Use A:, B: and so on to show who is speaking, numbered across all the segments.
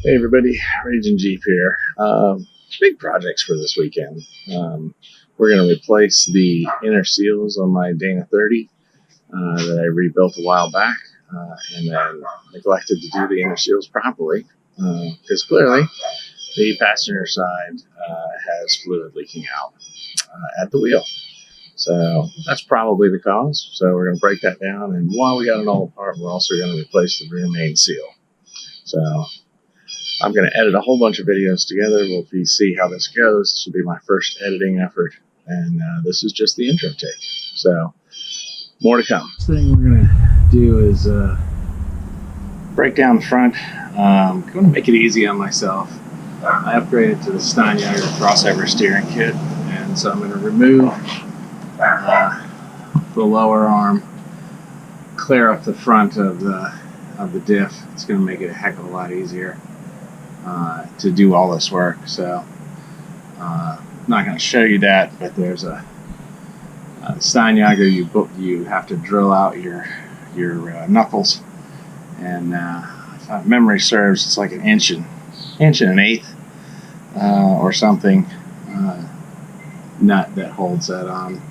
A: Hey everybody, Raging Jeep here. Big projects for this weekend. We're going to replace the inner seals on my Dana 30 that I rebuilt a while back and then neglected to do the inner seals properly because clearly the passenger side has fluid leaking out at the wheel. So that's probably the cause. So we're going to break that down, and while we got it all apart, we're also going to replace the rear main seal. So I'm going to edit a whole bunch of videos together. We'll see how this goes. This will be my first editing effort, and this is just the intro take. So, more to come. First thing we're going to do is break down the front. I'm going to make it easy on myself. I upgraded to the Steinjager crossover steering kit, and so I'm going to remove the lower arm, clear up the front of the diff. It's going to make it a heck of a lot easier to do all this work. So I'm not going to show you that, but there's a Steinjager. You have to drill out your knuckles, and if memory serves, it's like an inch and an eighth or something nut that holds that on.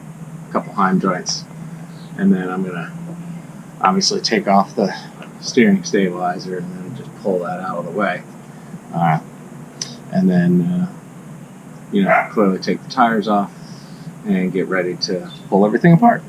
A: A couple Heim joints, and then I'm going to obviously take off the steering stabilizer and then just pull that out of the way. And then, clearly take the tires off and get ready to pull everything apart.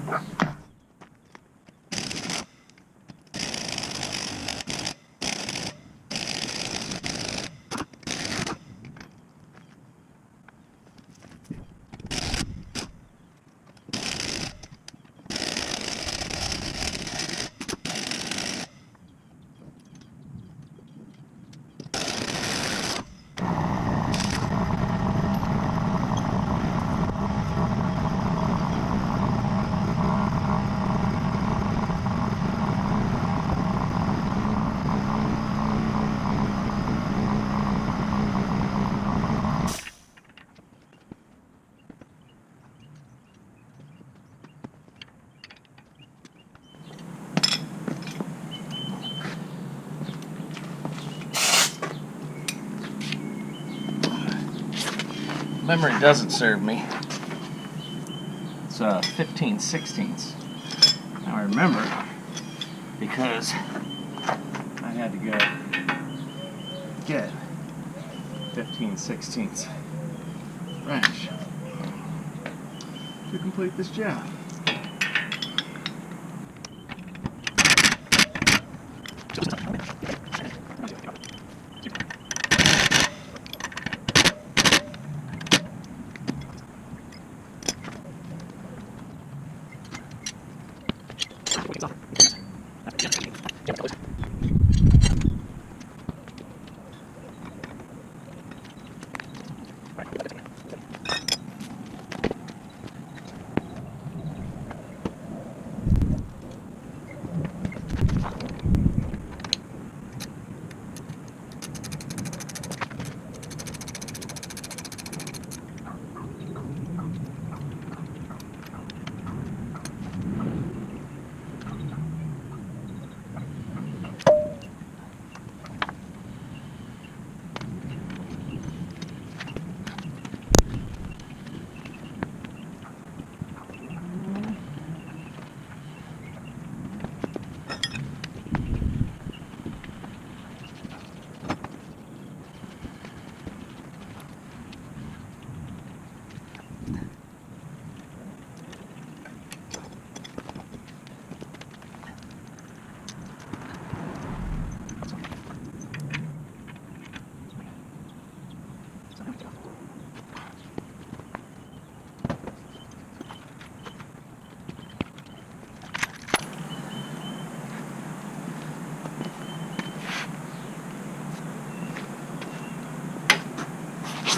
A: Memory doesn't serve me. It's 15/16. Now I remember because I had to go get 15/16 wrench to complete this job.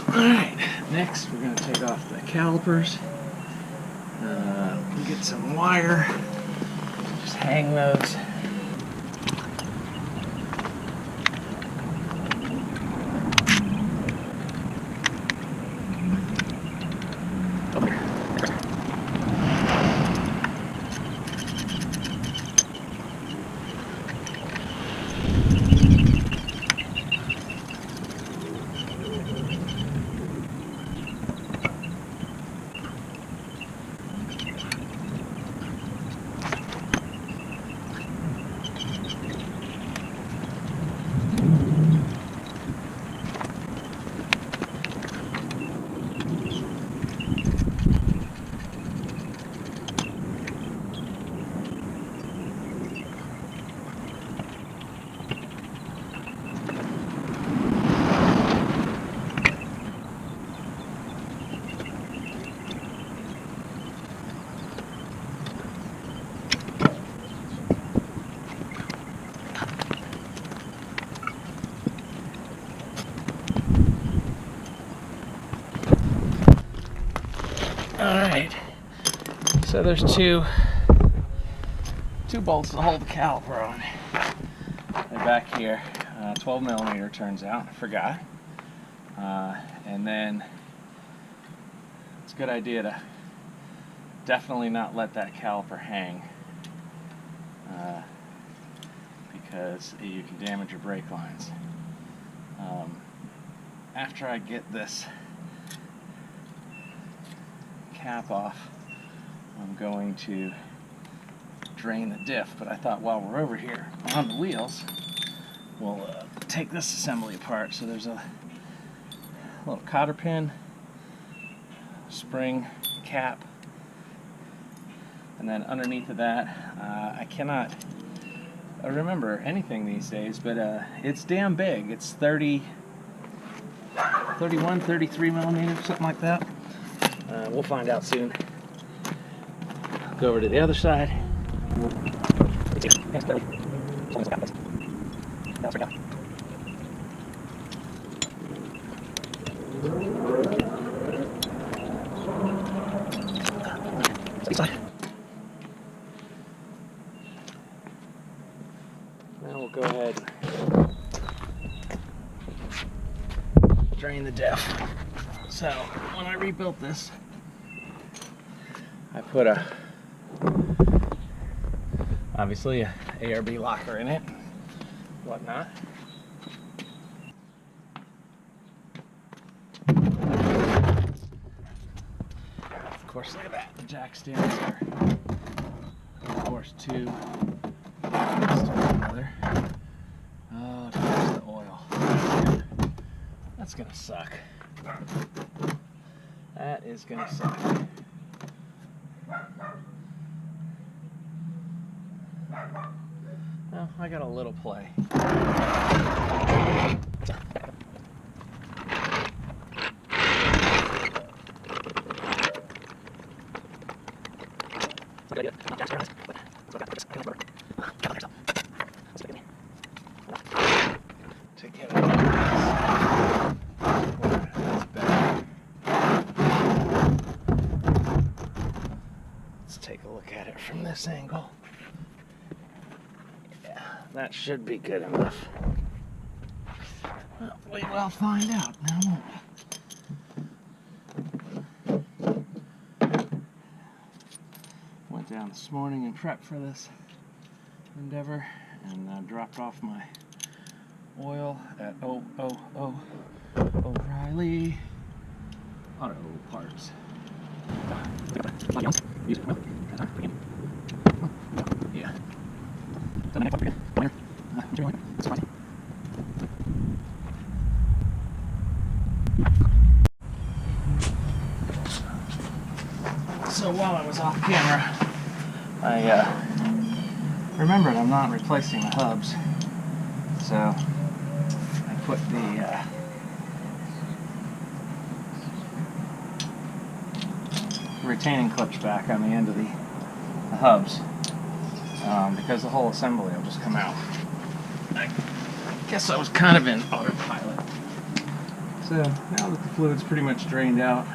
A: Alright, next we're going to take off the calipers. We'll get some wire, just hang those.
B: right, so there's two bolts to hold the caliper on. They're back here. 12 millimeter turns out. I forgot. And then it's a good idea to definitely not let that caliper hang, because you can damage your brake lines. After I get this cap off, I'm going to drain the diff, but I thought while we're over here on the wheels, we'll take this assembly apart. So there's a little cotter pin, spring cap, and then underneath of that, I cannot remember anything these days, but it's damn big. It's 31, 33 millimeters, something like that. We'll find out soon. Go over to the other side. Now we'll go ahead and drain the diff. So when I rebuilt this, I put obviously a ARB locker in it, whatnot. Of course, look at that. The jack stands are, of course, two next to one another. Oh, there's the oil. That's gonna suck. That is gonna suck. Well, I got a little play. To get it out. Let's take a look at it from this angle. Yeah, that should be good enough. Well, we will find out now, won't we? Went down this morning and prepped for this endeavor, and dropped off my oil at O'Reilly Auto Parts. Yeah. So while I was off camera, I remembered I'm not replacing the hubs, so I put the retaining clips back on the end of the hubs, because the whole assembly will just come out. I guess I was kind of in autopilot. So now that the fluid's pretty much drained out,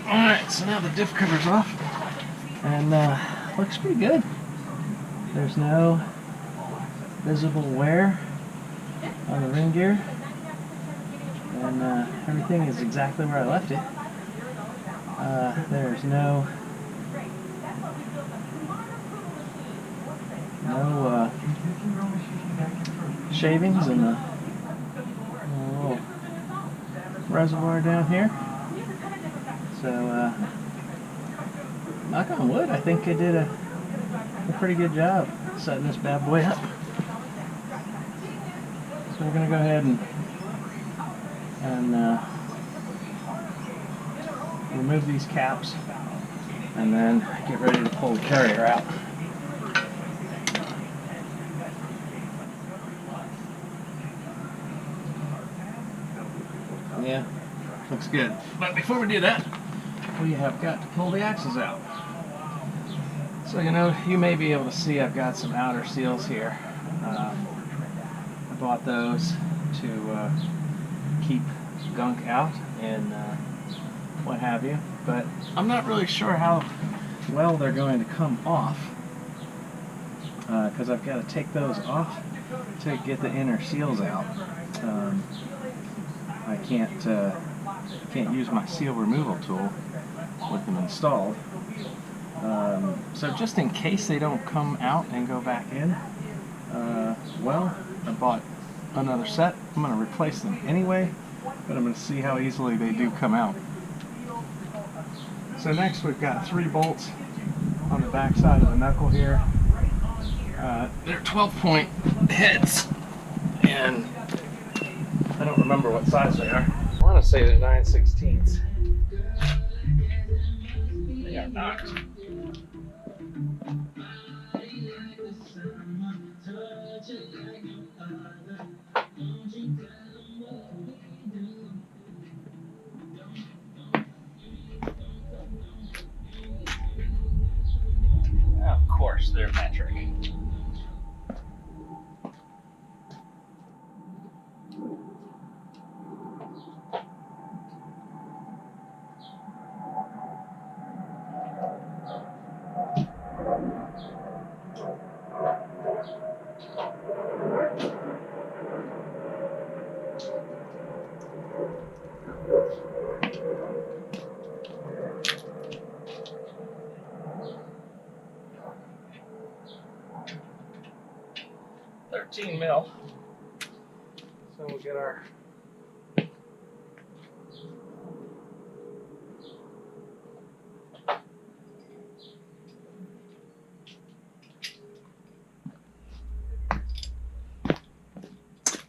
B: alright, so now the diff cover's off, and looks pretty good. There's no visible wear on the ring gear, and everything is exactly where I left it. There's no No shavings in the little reservoir down here. So, knock on wood, I think I did a pretty good job setting this bad boy up. So we're going to go ahead and remove these caps and then get ready to pull the carrier out. Yeah, looks good. But before we do that, we have got to pull the axles out. So you may be able to see I've got some outer seals here. I bought those to keep gunk out and what have you, but I'm not really sure how well they're going to come off because I've got to take those off to get the inner seals out. I can't use my seal removal tool with them installed. So just in case they don't come out and go back in, well, I bought another set. I'm going to replace them anyway, but I'm going to see how easily they do come out. So next we've got 3 bolts on the back side of the knuckle here. They're 12-point heads, and I don't remember what size they are. I want to say they're 9/16. They are not. Of course, they're metric. $13 So we'll get our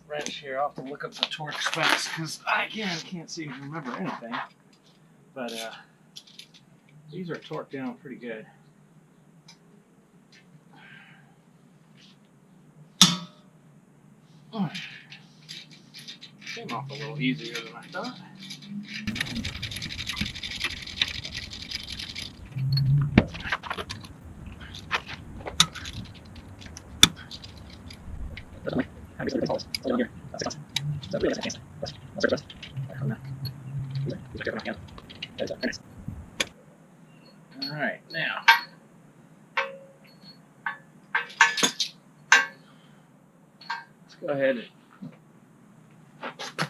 B: wrench here. I'll have to look up the torque specs because I can't seem to remember anything. But these are torqued down pretty good. Came off a little easier than I thought. Alright, now let's go ahead and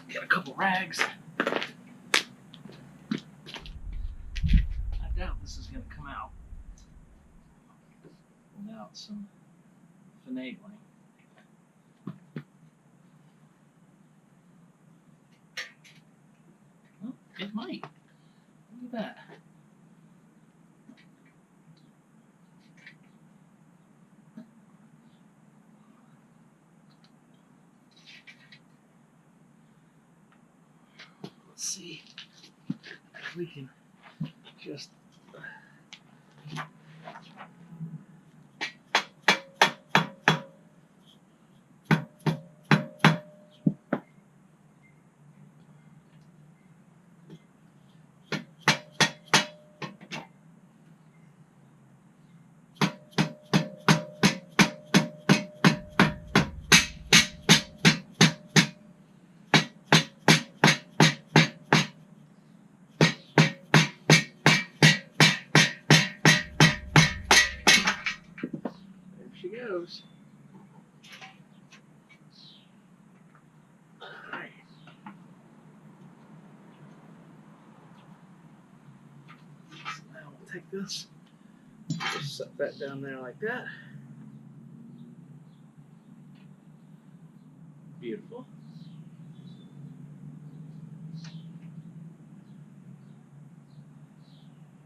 B: get a couple rags. I doubt this is going to come out without some finagling. Well, it might. Look at that. Let's see if we can just goes. Alright. So now we'll take this, just set that down there like that.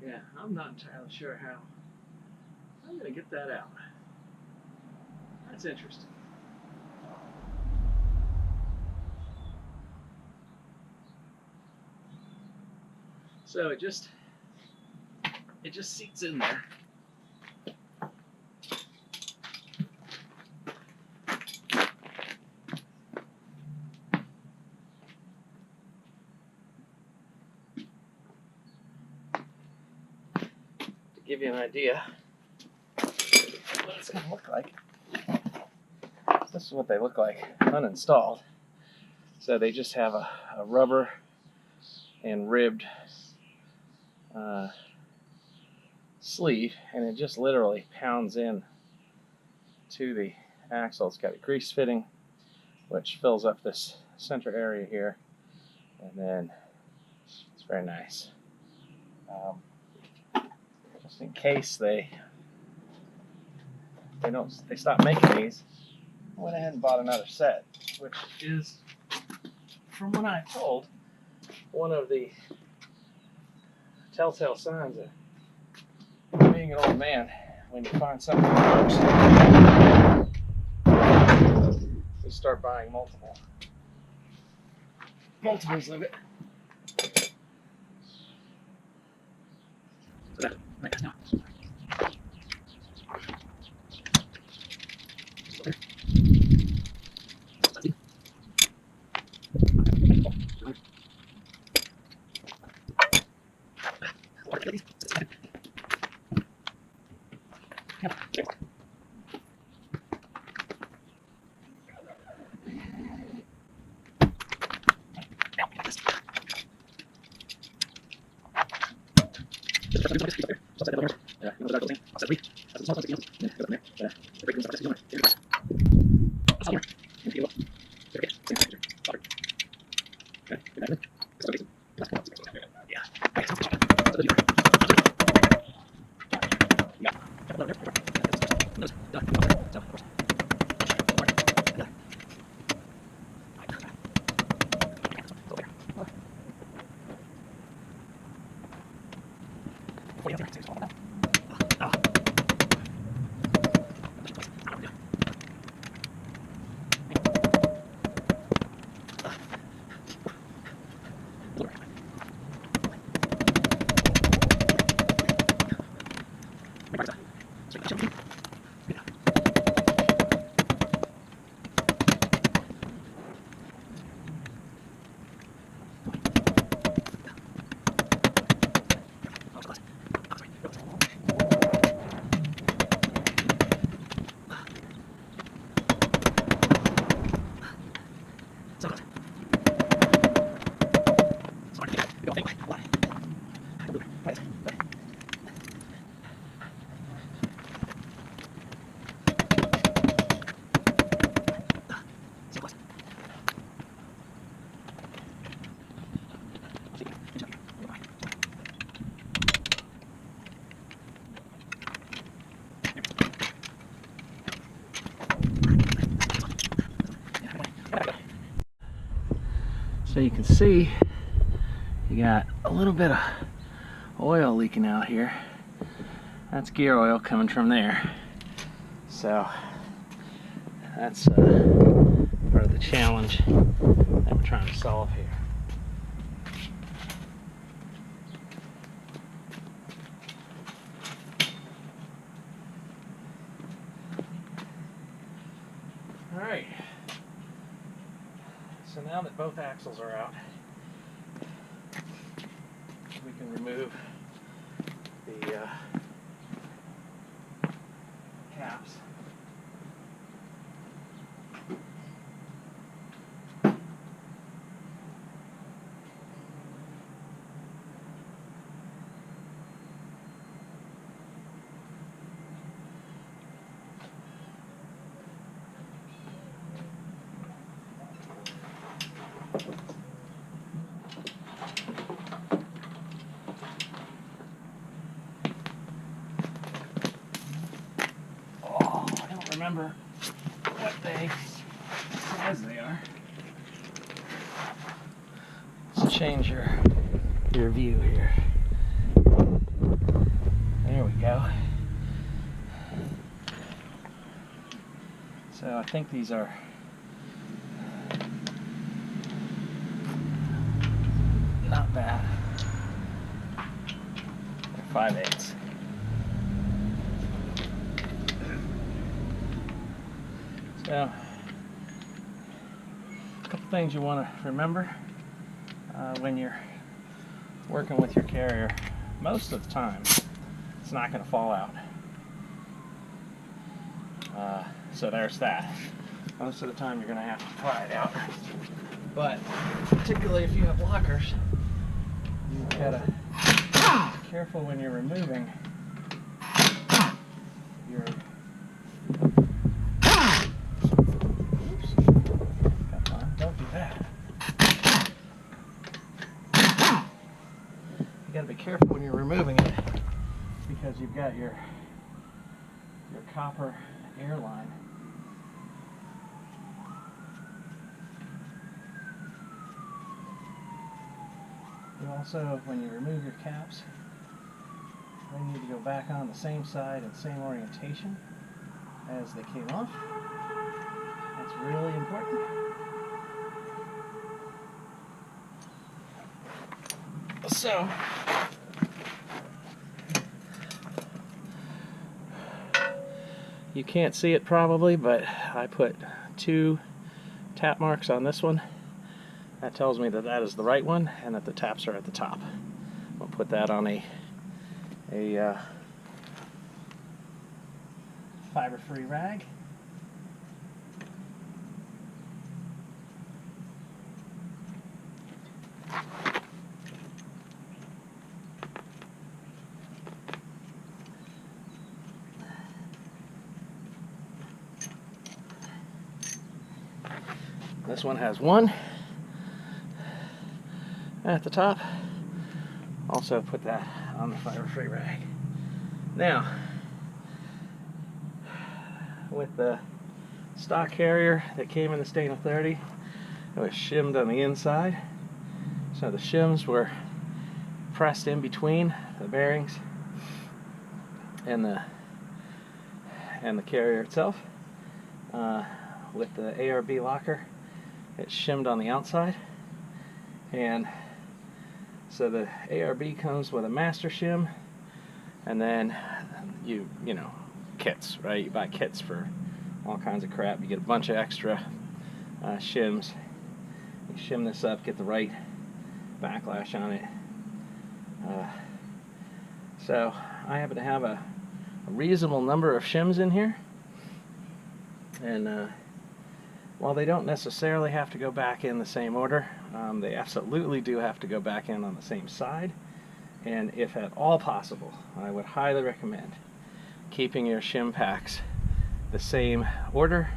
B: Yeah, I'm not entirely sure how I'm going to get that out. That's interesting. So it just seats in there. To give you an idea what it's going to look like. This is what they look like uninstalled. So they just have a rubber and ribbed sleeve, and it just literally pounds in to the axle. It's got a grease fitting which fills up this center area here, and then it's very nice. Just in case they stop making these, I went ahead and bought another set, which is, from what I'm told, one of the telltale signs of being an old man. When you find something that works, you start buying multiples of it. So you can see you got a little bit of oil leaking out here. That's gear oil coming from there. So that's part of the challenge that we're trying to solve here. Alright, so now that both axles are out, we can remove the caps. Remember what size they are. Let's change your view here. I think these are not bad. They're 5/8. So, a couple things you want to remember when you're working with your carrier. Most of the time, it's not going to fall out. So there's that. Most of the time, you're going to have to pry it out. But particularly if you have lockers, you've got to be careful when you're removing your. Oops. Come on, don't do that. You got to be careful when you're removing it because you've got your copper air line. You also, when you remove your caps, they need to go back on the same side and same orientation as they came off. That's really important. So, you can't see it probably, but I put 2 tap marks on this one. That tells me that that is the right one and that the taps are at the top. I'll put that on a fiber-free rag. This one has 1 at the top. Also put that on the fiber-free rag. Now, with the stock carrier that came in the Dana 30, it was shimmed on the inside. So the shims were pressed in between the bearings and the carrier itself. With the ARB locker, it's shimmed on the outside, and so the ARB comes with a master shim, and then you know, kits, right? You buy kits for all kinds of crap. You get a bunch of extra shims. You shim this up, get the right backlash on it. So I happen to have a reasonable number of shims in here, and while they don't necessarily have to go back in the same order, they absolutely do have to go back in on the same side. And if at all possible, I would highly recommend keeping your shim packs the same order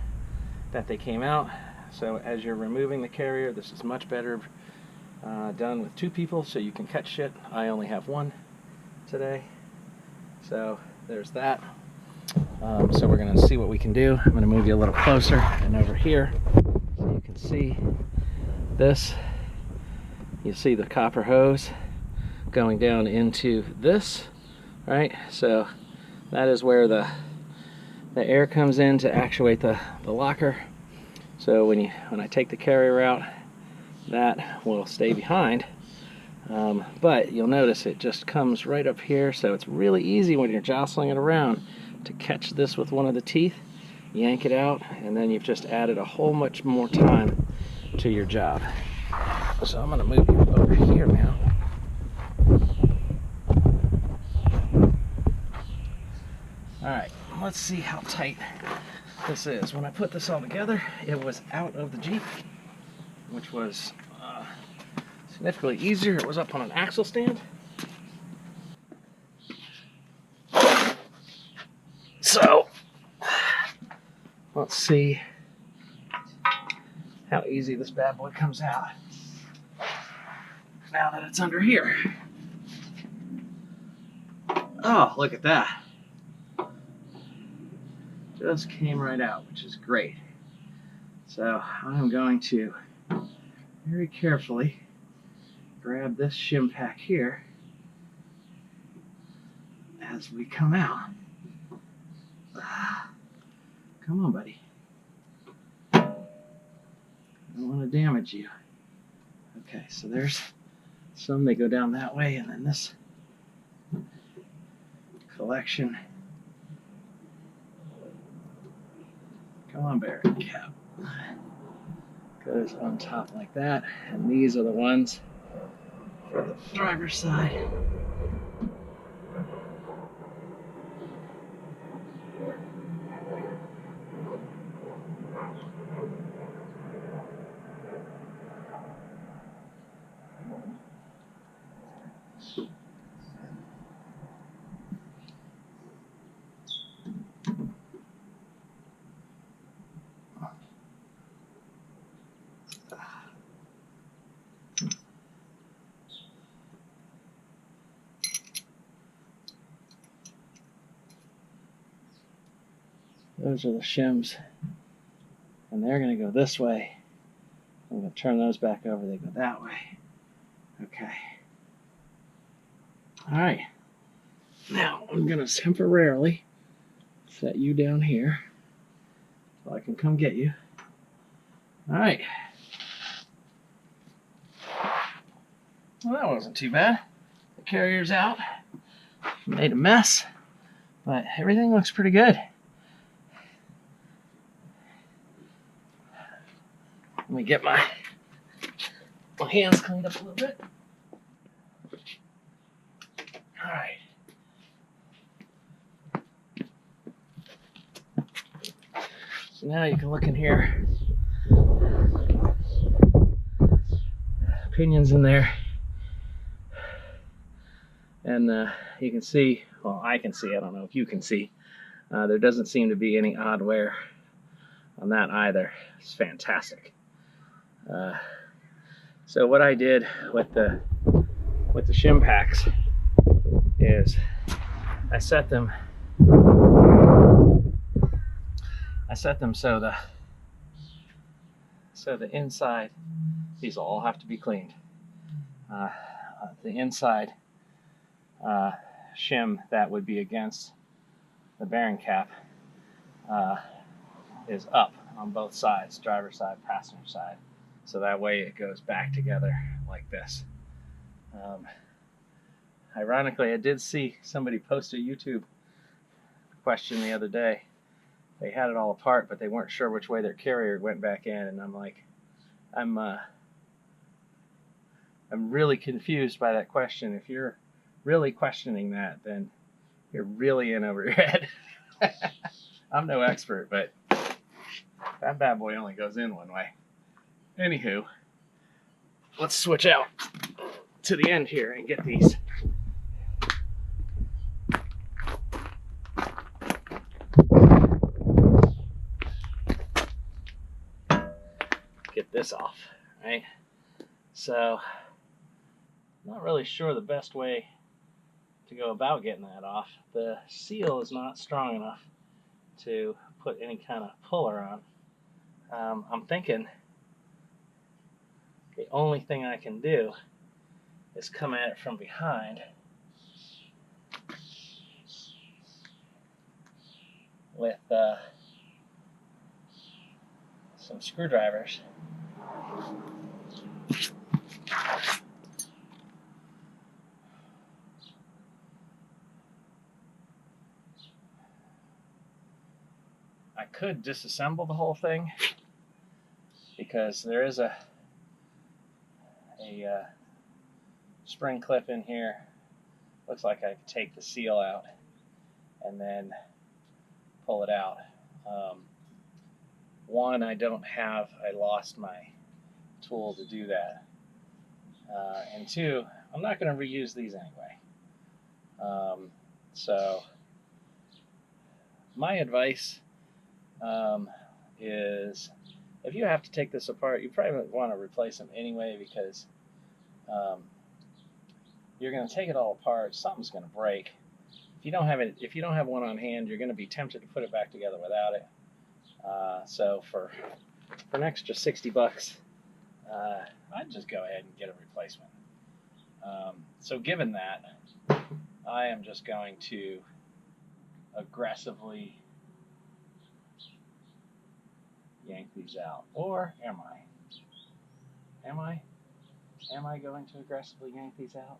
B: that they came out. So as you're removing the carrier, this is much better done with 2 people, so you can cut shit. I only have 1 today. So there's that. So we're going to see what we can do. I'm going to move you a little closer and over here so you can see this. You see the copper hose going down into this, right? So that is where the air comes in to actuate the locker. So when I take the carrier out, that will stay behind. But you'll notice it just comes right up here, so it's really easy when you're jostling it around to catch this with one of the teeth, yank it out, and then you've just added a whole much more time to your job. So I'm going to move you over here now. Alright, let's see how tight this is. When I put this all together, it was out of the Jeep, which was significantly easier. It was up on an axle stand. So, let's see how easy this bad boy comes out now that it's under here. Oh, look at that. Just came right out, which is great. So I'm going to very carefully grab this shim pack here as we come out. Come on, buddy. doesn't want to damage you. Okay, so there's some that go down that way, and then this collection. Come on, bearing cap. Goes on top like that, and these are the ones for the driver's side. Those are the shims, and they're going to go this way. I'm going to turn those back over. They go that way. Okay. All right. Now I'm going to temporarily set you down here so I can come get you. All right. Well, that wasn't too bad. The carrier's out. Made a mess, but everything looks pretty good. Let me get my hands cleaned up a little bit. All right. So now you can look in here. Pinions in there. And you can see, well, I can see, I don't know if you can see, there doesn't seem to be any odd wear on that either. It's fantastic. So what I did with the shim packs is I set them so the inside, these all have to be cleaned. The inside shim that would be against the bearing cap is up on both sides, driver's side, passenger side. So that way it goes back together like this. Ironically, I did see somebody post a YouTube question the other day. They had it all apart, but they weren't sure which way their carrier went back in, and I'm like, I'm really confused by that question. If you're really questioning that, then you're really in over your head. I'm no expert, but that bad boy only goes in one way. Anywho, let's switch out to the end here and get these. Get this off, right? So, not really sure the best way to go about getting that off. The seal is not strong enough to put any kind of puller on. I'm thinking the only thing I can do is come at it from behind with some screwdrivers. I could disassemble the whole thing because there is a spring clip in here. Looks like I could take the seal out and then pull it out. One, I lost my tool to do that. And two, I'm not going to reuse these anyway. So my advice is if you have to take this apart, you probably want to replace them anyway, because you're going to take it all apart, something's going to break. If you don't have one on hand, you're going to be tempted to put it back together without it. So for an extra $60, I'd just go ahead and get a replacement. So given that, I am just going to aggressively yank these out. Or am I? Am I? Am I going to aggressively yank these out?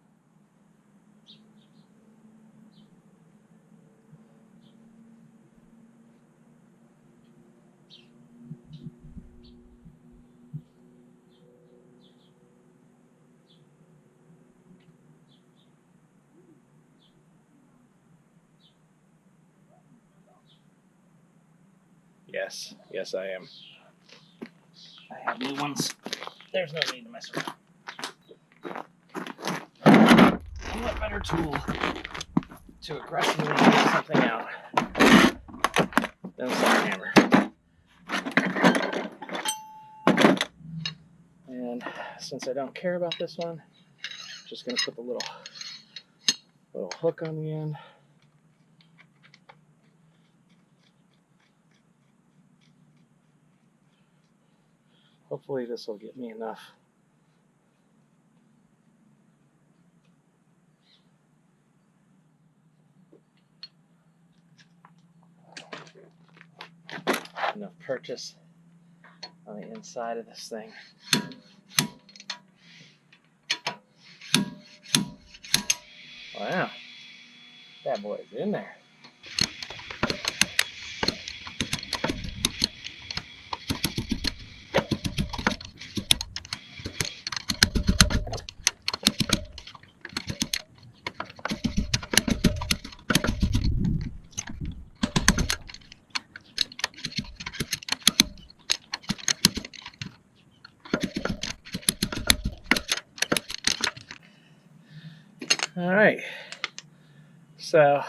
B: Yes, yes I am. I have new ones. There's no need to mess around. What better tool to aggressively yank something out than a slide hammer? And since I don't care about this one, I'm just going to put the little hook on the end. Hopefully this will get me enough. Enough purchase on the inside of this thing. Wow, that boy is in there. All right, so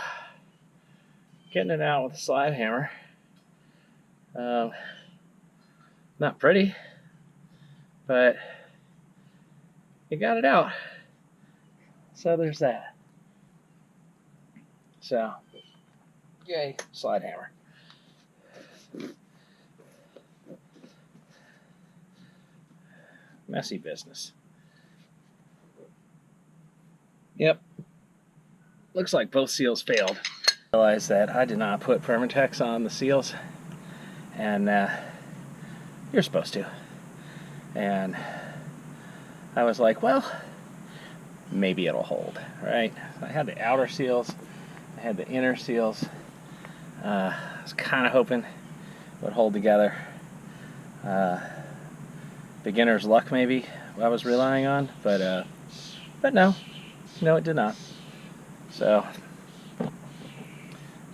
B: getting it out with a slide hammer. Not pretty, but you got it out. So there's that. So, yay, slide hammer. Messy business. Yep. Looks like both seals failed. I realized that I did not put Permatex on the seals, and you're supposed to. And I was like, well, maybe it'll hold, right? I had the outer seals, I had the inner seals. I was kind of hoping it would hold together. Beginner's luck, maybe, I was relying on, but no, it did not. So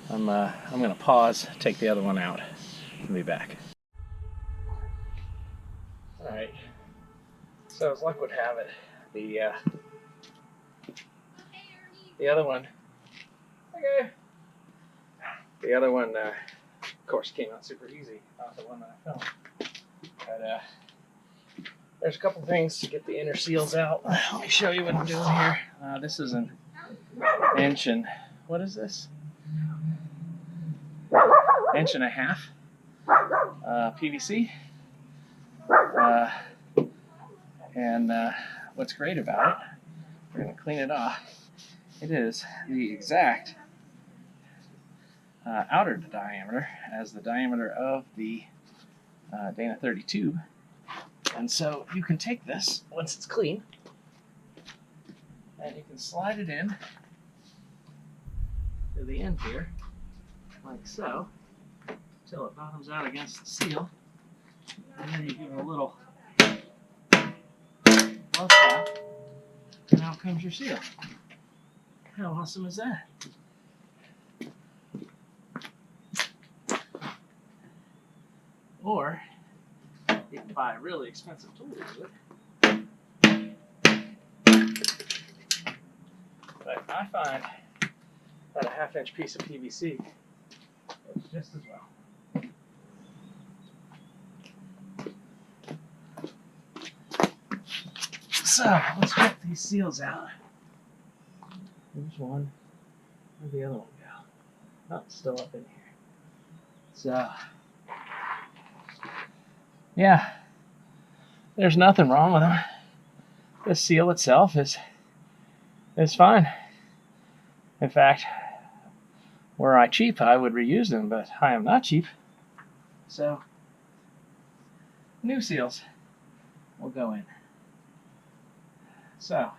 B: I'm gonna pause, take the other one out, and be back. All right. So as luck would have it, the other one, okay. The other one, of course, came out super easy. Not the one that I filmed. But there's a couple things to get the inner seals out. Let me show you what I'm doing here. This is an inch and, what is this? 1.5 inches PVC. And what's great about it, we're going to clean it off. It is the exact outer diameter as the diameter of the Dana 30 tube. And so you can take this once it's clean and you can slide it in to the end here, like so, until it bottoms out against the seal. And then you give it a little love tap, and out comes your seal. How awesome is that? Or you can buy a really expensive tool to do it. But I find that a 1/2 inch piece of PVC works just as well. So let's get these seals out. There's one. Where'd the other one go? Oh, it's still up in here. So, yeah, there's nothing wrong with them. The seal itself is fine. In fact, were I cheap, I would reuse them, but I am not cheap. So, new seals will go in. So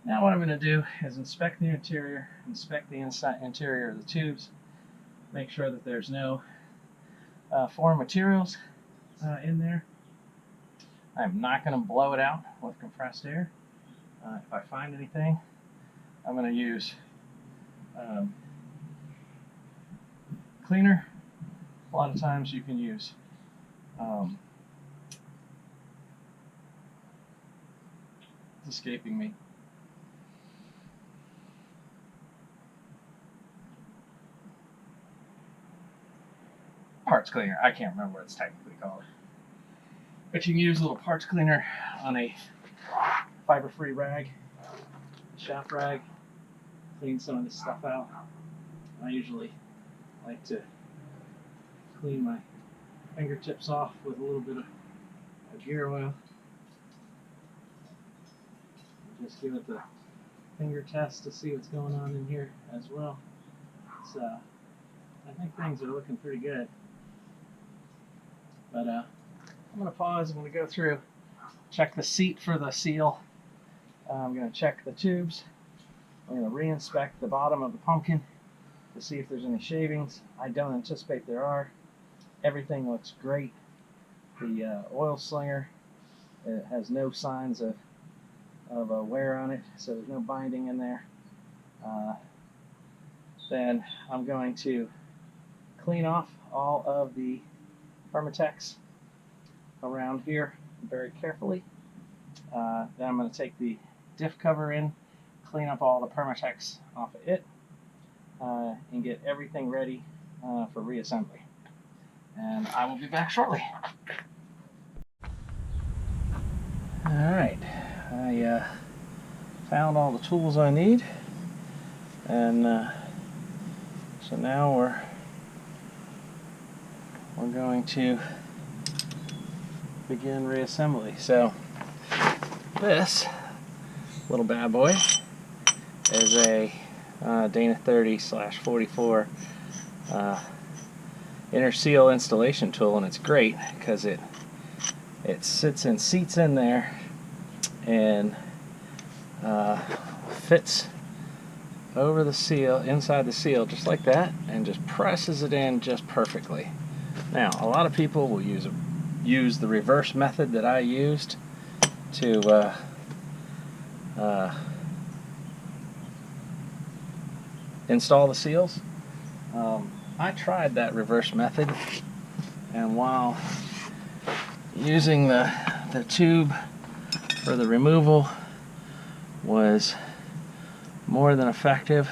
B: now what I'm going to do is inspect the interior, inspect the interior of the tubes, make sure that there's no foreign materials in there. I'm not going to blow it out with compressed air. If I find anything, I'm going to use cleaner. A lot of times you can use it's escaping me. Parts cleaner. I can't remember what it's technically called. But you can use a little parts cleaner on a fiber-free rag, shaft rag, clean some of this stuff out. I usually like to clean my fingertips off with a little bit of gear oil. Just give it the finger test to see what's going on in here as well. So I think things are looking pretty good. But I'm going to pause. I'm going to go through, check the seat for the seal. I'm going to check the tubes. I'm going to re-inspect the bottom of the pumpkin to see if there's any shavings. I don't anticipate there are. Everything looks great. The oil slinger, it has no signs of wear on it, so there's no binding in there. Then I'm going to clean off all of the Permatex around here very carefully. Then I'm going to take the diff cover in, clean up all the Permatex off of it, and get everything ready for reassembly. And I will be back shortly. Alright, I found all the tools I need, and so now we're going to begin reassembly. So this little bad boy is a Dana 30/44 inner seal installation tool, and it's great because it sits and seats in there and fits over the seal, inside the seal, just like that, and just presses it in just perfectly. Now, a lot of people will use the reverse method that I used to install the seals. I tried that reverse method, and while using the tube for the removal was more than effective,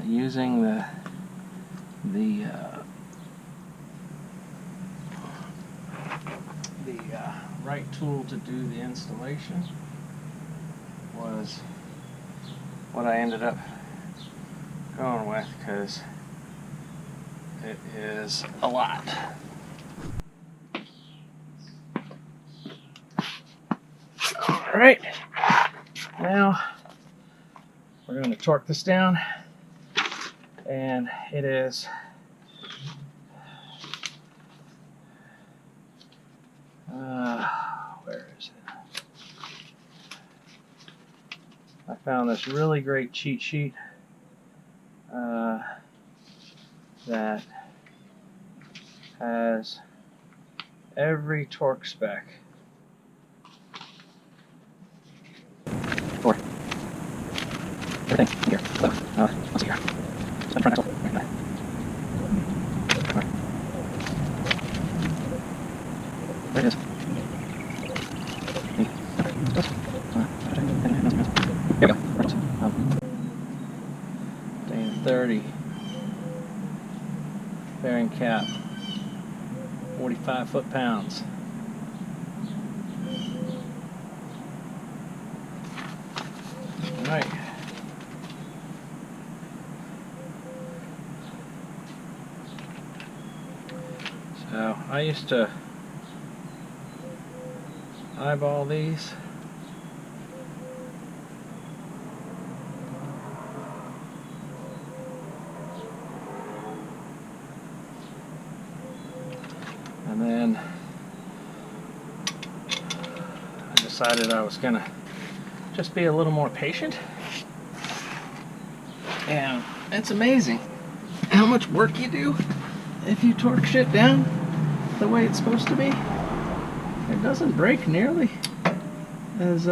B: using the right tool to do the installation was what I ended up going with, because it is a lot. Alright, now we're going to torque this down, and it is where is it? I found this really great cheat sheet that has every torque spec. For everything here. So, let's see here. So front axle, right there. There it is. Here we go. Dana 30. Bearing cap. 45 foot-pounds. Alright. So I used to eyeball these. And then I just decided I was gonna just be a little more patient. And it's amazing how much work you do if you torque shit down the way it's supposed to be. It doesn't break nearly as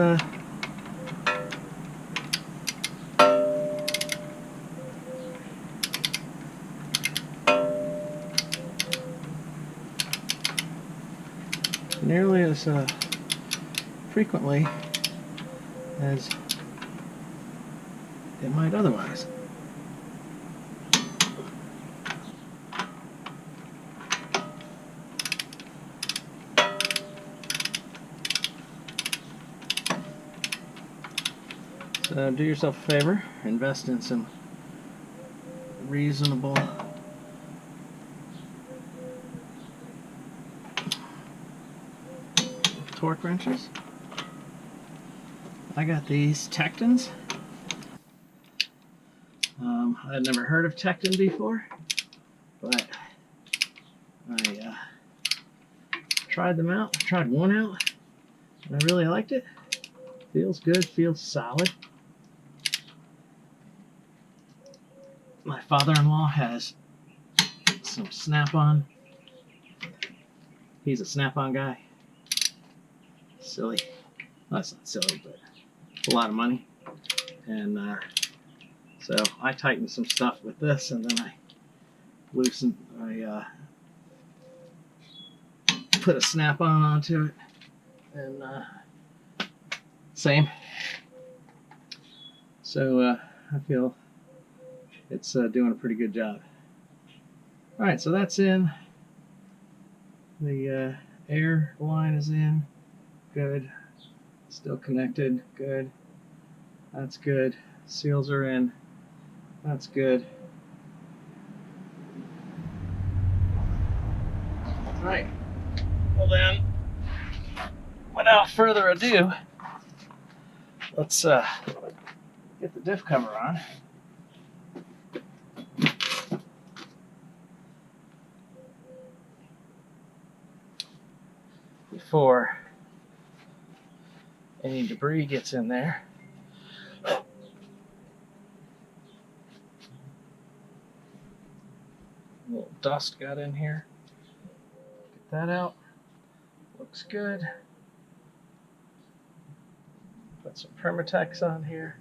B: frequently as it might otherwise. So do yourself a favor, invest in some reasonable torque wrenches. I got these Tectons. I'd never heard of Tecton before, but I tried them out. I tried one out, and I really liked it. Feels good, feels solid. My father-in-law has some Snap-on. He's a Snap-on guy. Silly. Well, that's not silly, but a lot of money. And so I tightened some stuff with this, and then I put a Snap-on onto it, and same. So I feel it's doing a pretty good job. All right, so that's in. The air line is in. Good. Still connected. Good. That's good. Seals are in. That's good. All right. Well then, without further ado, let's get the diff cover on. Before any debris gets in there. A little dust got in here. Get that out. Looks good. Put some Permatex on here.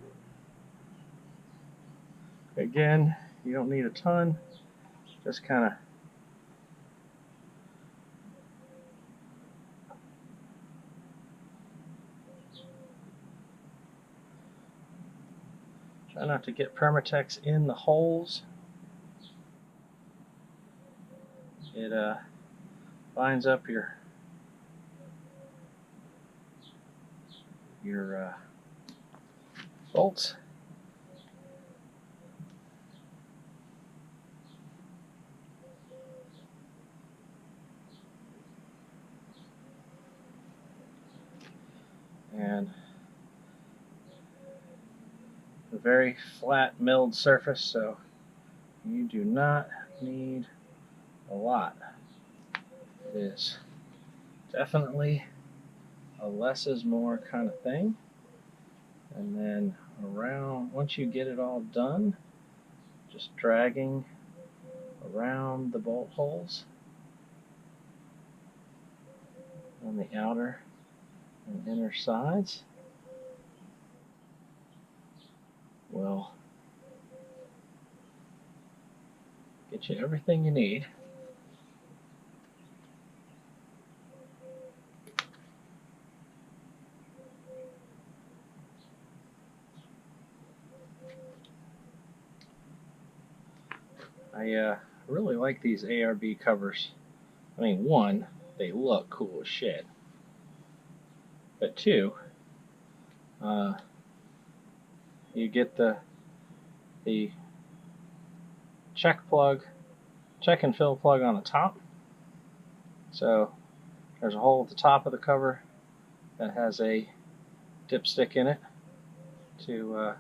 B: Again, you don't need a ton. Just kind of try not to get Permatex in the holes. It binds up your bolts. And a very flat milled surface, so you do not need a lot. It is definitely a less is more kind of thing. And then around, once you get it all done, just dragging around the bolt holes on the outer and inner sides will get you everything you need. I really like these ARB covers. I mean, one, they look cool as shit. But two, you get the check and fill plug on the top. So there's a hole at the top of the cover that has a dipstick in it to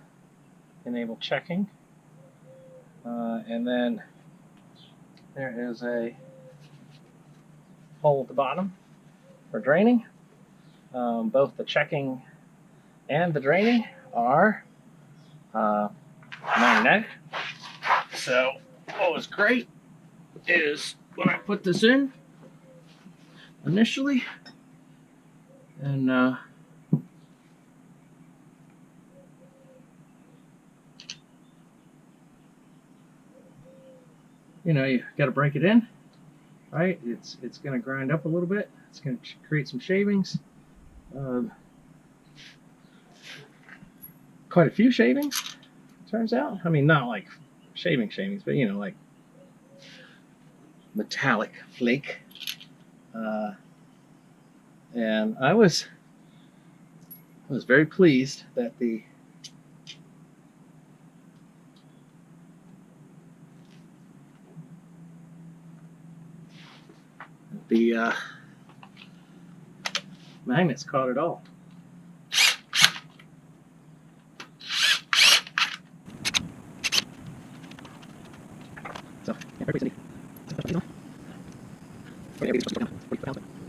B: enable checking. And then there is a hole at the bottom for draining. both the checking and the draining are magnetic. So what was great is when I put this in initially, and you know, you got to break it in, right? It's going to grind up a little bit. It's going to create some shavings. Quite a few shavings, turns out. I mean, not like shavings, but you know, like metallic flake. And I was very pleased that the magnets caught it all. So, yeah, very pleased.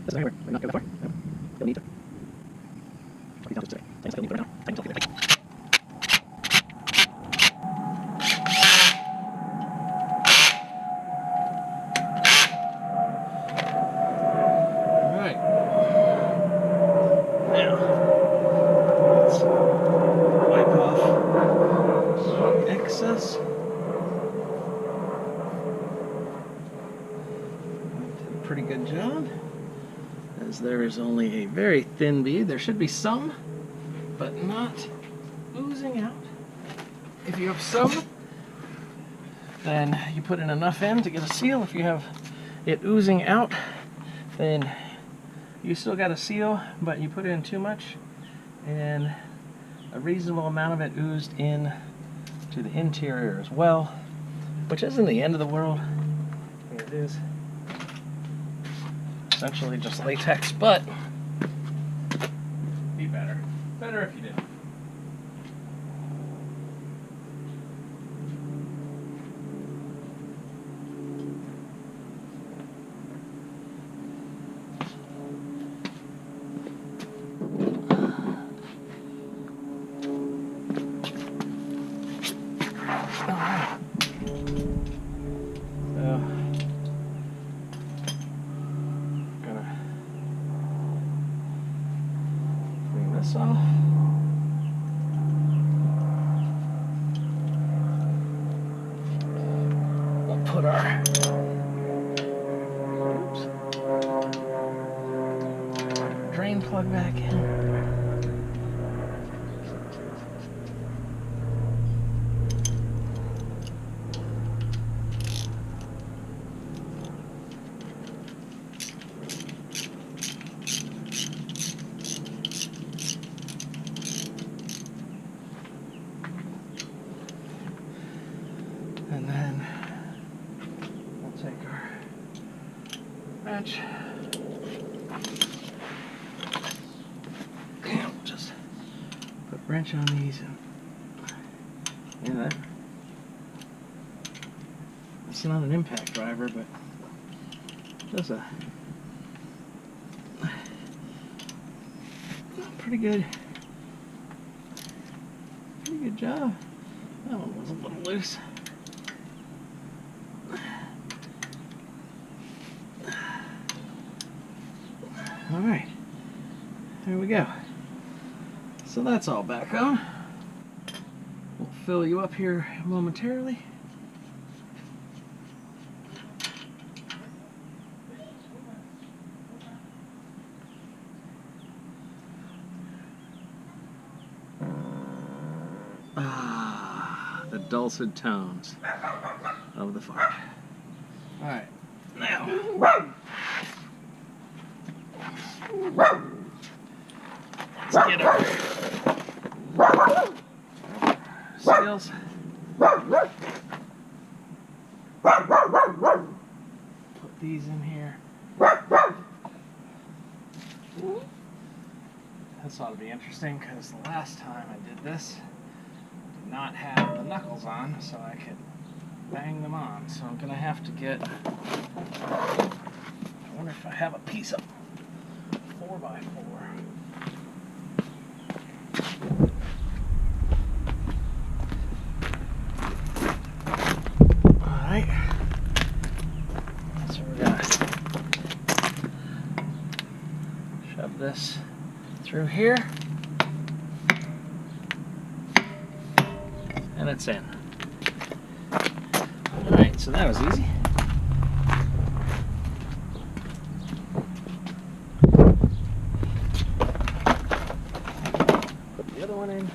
B: Doesn't anywhere. We're not go that far. No. Don't need to. Put these down today. I still need to put it down. I can still put it down. Alright. Now, let's wipe off excess. Did a pretty good job. As there is only a very thin bead. There should be some, but not oozing out. If you have some, then you put in enough in to get a seal. If you have it oozing out, then you still got a seal, but you put in too much, and a reasonable amount of it oozed in to the interior as well, which isn't the end of the world. I mean, it is essentially just latex, but be better. Better if you didn't. This off. We'll put our drain plug back in. And then we'll take our wrench and we'll just put a wrench on these, and it's not an impact driver, but it does a pretty good job. That one was a little loose. All right, there we go. So that's all back on. We'll fill you up here momentarily. Ah, the dulcet tones of the fart. All right, now. Let's get our seals. Put these in here. This ought to be interesting because the last time I did this, I did not have the knuckles on, so I could bang them on. So I'm going to have to get, I wonder if I have a piece of 4x4. Alright. So we're gonna shove this through here. And it's in. Alright, so that was easy. Put the other one in.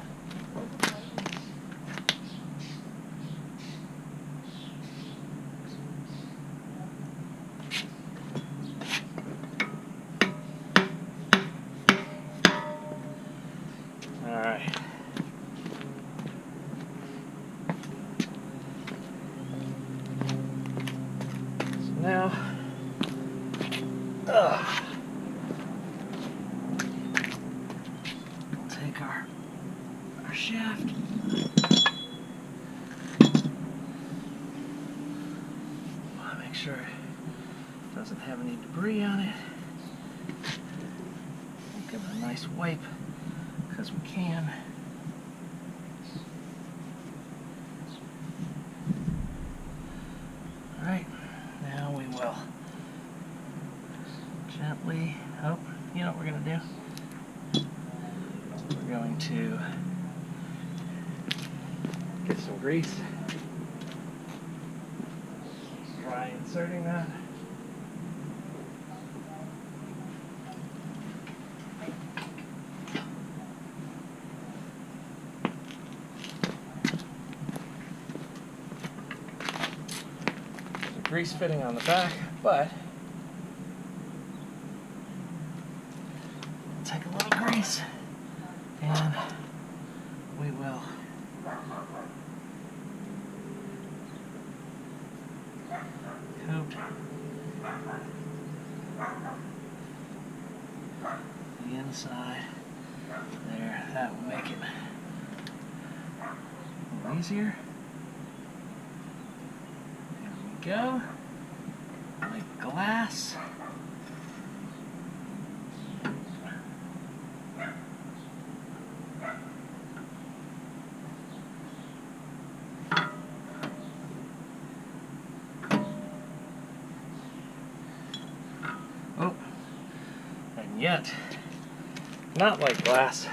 B: Alright. Now, we'll take our shaft. Want to make sure it doesn't have any debris on it. We'll give it a nice wipe because we can. All right, now we will gently, oh, you know what we're going to do? We're going to get some grease, try inserting that. Grease fitting on the back, but take a little grease and we will coat the inside there. That will make it a little easier. Go like glass. Oh, and yet not like glass.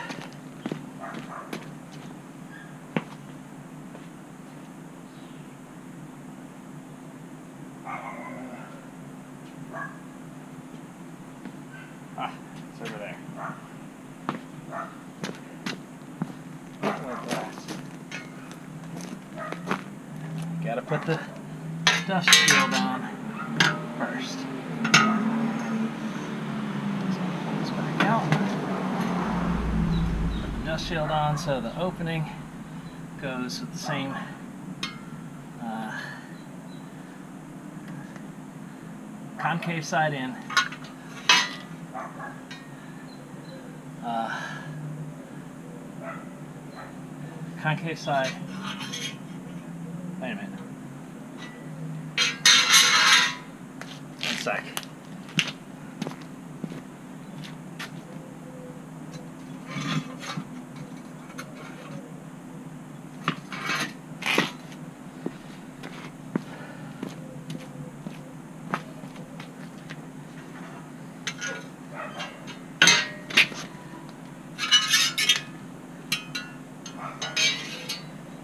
B: It's over there. Not like glass. Gotta put the dust shield on first. So pull this back out. Put the dust shield on so the opening goes with the same concave side in. Concave side. Wait a minute. One sec.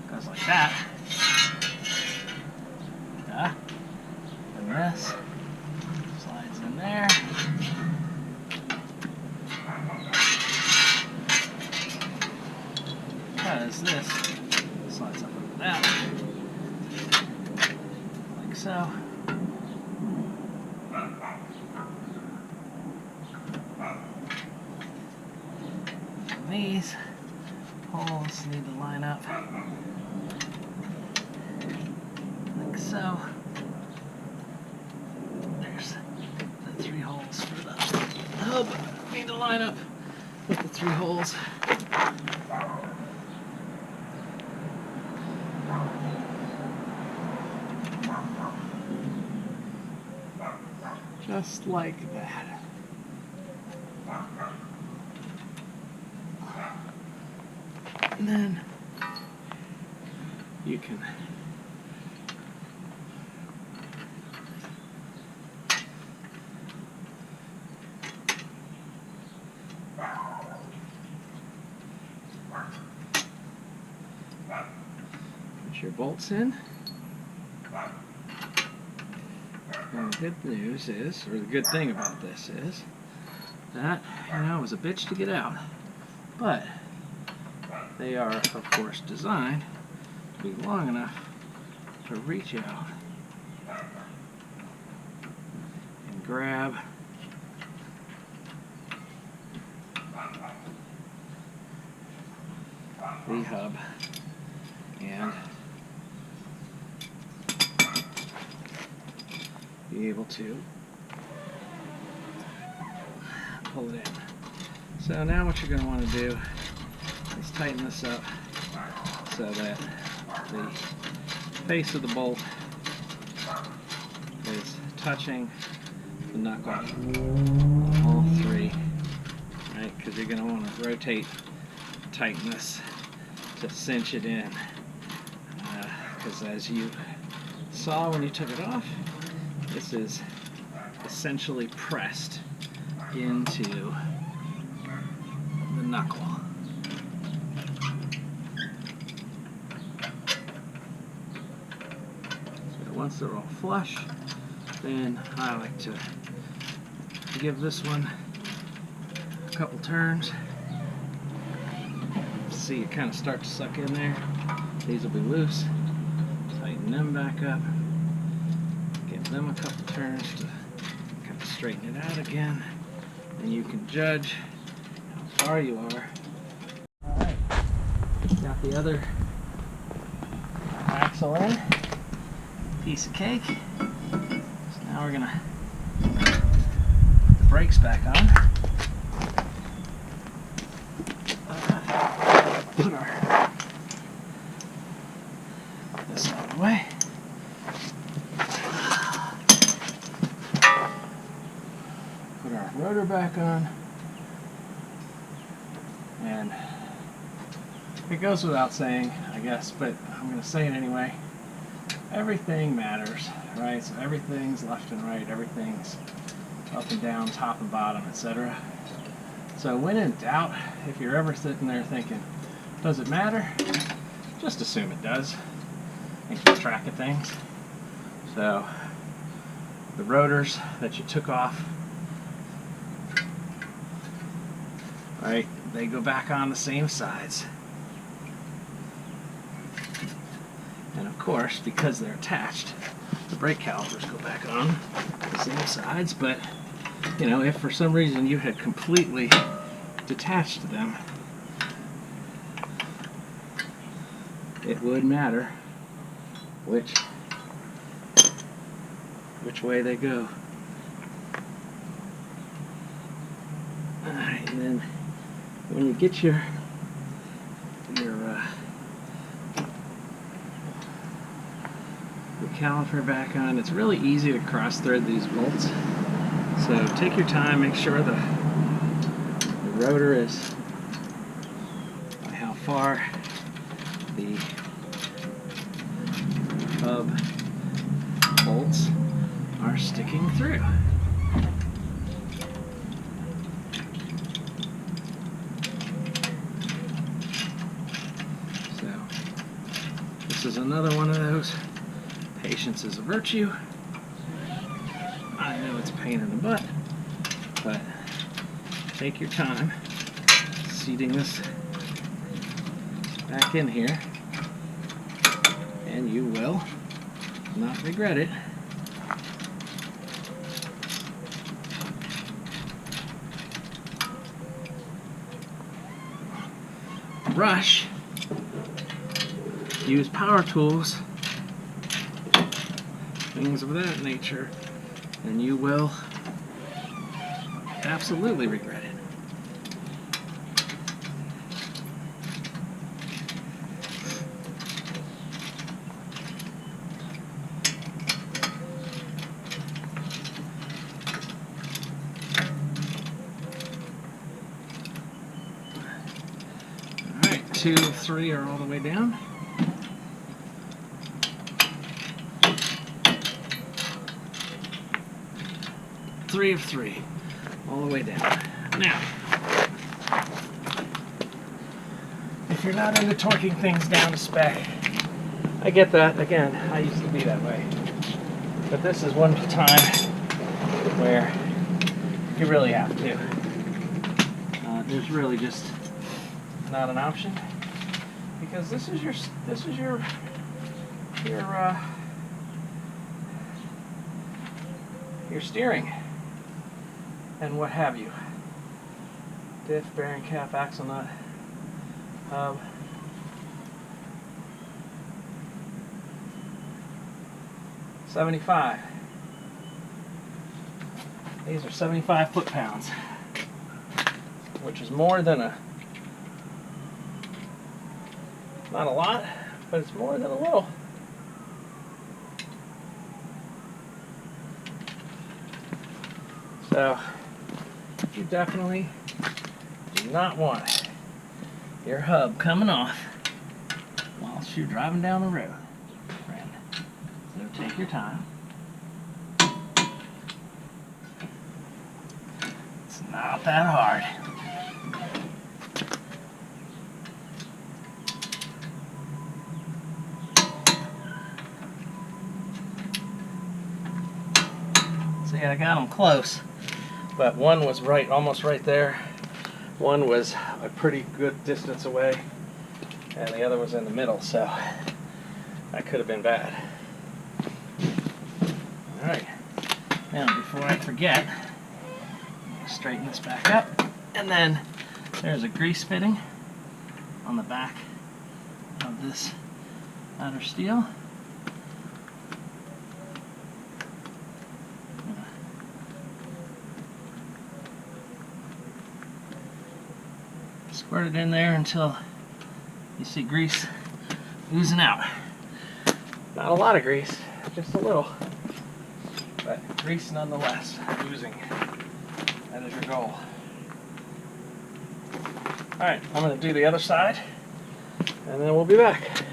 B: Goes like that. Yeah. And this slides in there. Because this slides up like that. Like so. And these holes need to line up like so. There's the 3 holes for the hub. Need to line up with the 3 holes. Just like that. And then you can put your bolts in. And the good news is, or the good thing about this is, that, you know, it was a bitch to get out. But they are, of course, designed to be long enough to reach out and grab the hub and be able to pull it in. So now what you're going to want to do is tighten this up so that the face of the bolt is touching the knuckle on all three, right? Because you're going to want to rotate, tighten this to cinch it in. Because as you saw when you took it off, this is essentially pressed into the knuckle. So once they're all flush, then I like to give this one a couple turns. See it kind of start to suck in there. These will be loose. Tighten them back up. Give them a couple turns to kind of straighten it out again. And you can judge how far you are. Alright, got the other axle in. Piece of cake. So now we're gonna put the brakes back on. Put our this out of the way. Put our rotor back on. And it goes without saying, I guess, but I'm going to say it anyway. Everything matters, right? So everything's left and right, everything's up and down, top and bottom, etc. So when in doubt, if you're ever sitting there thinking, does it matter? Just assume it does and keep track of things. So the rotors that you took off, right, they go back on the same sides. And of course, because they're attached, the brake calipers go back on the same sides. But you know, if for some reason you had completely detached them, it would matter which way they go. Alright, and then when you get your caliper back on, it's really easy to cross thread these bolts. So take your time, make sure the rotor is by how far the hub bolts are sticking through. So this is another one of those. Patience is a virtue. I know it's a pain in the butt, but take your time seating this back in here, and you will not regret it. Rush, use power tools, things of that nature, and you will absolutely regret it. 2 of 3 are all the way down. Three of 3 all the way down. Now, if you're not into torquing things down to spec, I get that. Again, I used to be that way. But this is one time where you really have to. There's really just not an option, because this is your steering and what have you. Diff, bearing cap, axle nut, hub. $75. These are 75 foot-pounds, which is more than not a lot, but it's more than a little. So you definitely do not want your hub coming off whilst you're driving down the road, friend. So take your time. It's not that hard. See, I got them close, but one was right, almost right there. One was a pretty good distance away, and the other was in the middle, so that could have been bad. All right, now before I forget, straighten this back up, and then there's a grease fitting on the back of this outer steel. Squirt it in there until you see grease oozing out. Not a lot of grease, just a little, but grease nonetheless, oozing. That is your goal. Alright, I'm going to do the other side, and then we'll be back.